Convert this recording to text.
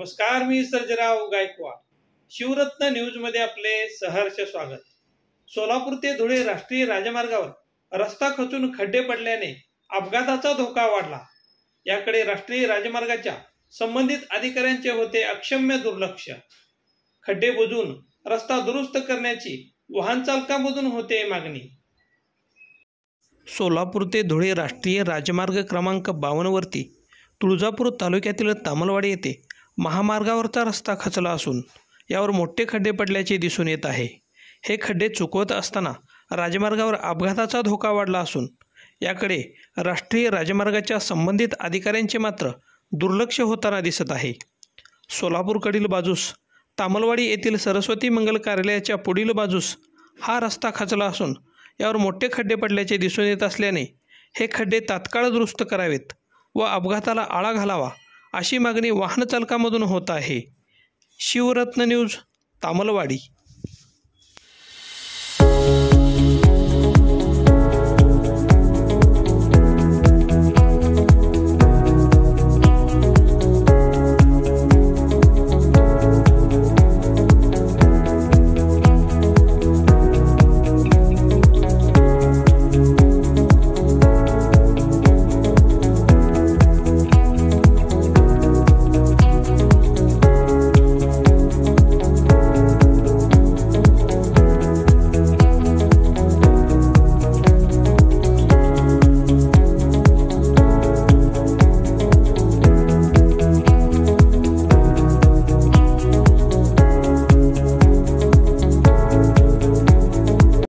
नमस्कार, मी सर्जेराव गायकवाड. शिवरत्न न्यूज मध्ये आपले सहर्ष स्वागत. सोलापूर ते धुळे राष्ट्रीय राजमार्गावर रस्ता खचून खड्डे पडल्याने अपघाताचा धोका वाढला. याकडे राष्ट्रीय राजमार्गाच्या संबंधित अधिकाऱ्यांचे होते अक्षम्य दुर्लक्ष. खड्डे बुजवून रस्ता दुरुस्त करण्याची वाहन चालकांमधून होते मागणी. सोलापूर ते धुळे राष्ट्रीय राजमार्ग क्रमांक 52 वरती तुळजापूर तालुक्यातील तामलवाडी येथे महामार्गावरचा रस्ता खचला असून यावर मोठे खड्डे पडल्याचे दिसून येत आहे. हे खड्डे चुकवत असताना राजमार्गावर अपघाताचा धोका वाढला असून याकडे राष्ट्रीय राजमार्गाच्या संबंधित अधिकाऱ्यांचे मात्र दुर्लक्ष होताना दिसत आहे. सोलापूरकडील बाजूस तामलवाडी येथील सरस्वती मंगल कार्यालयाच्या पुढील बाजूस हा रस्ता खचला असून यावर मोठे खड्डे पडल्याचे दिसून येत असल्याने हे खड्डे तात्काळ दुरुस्त करावेत व अपघाताला आळा घालावा अशी मागणी वाहन चालकांमधून होत आहे. शिवरत्न न्यूज, तामलवाडी.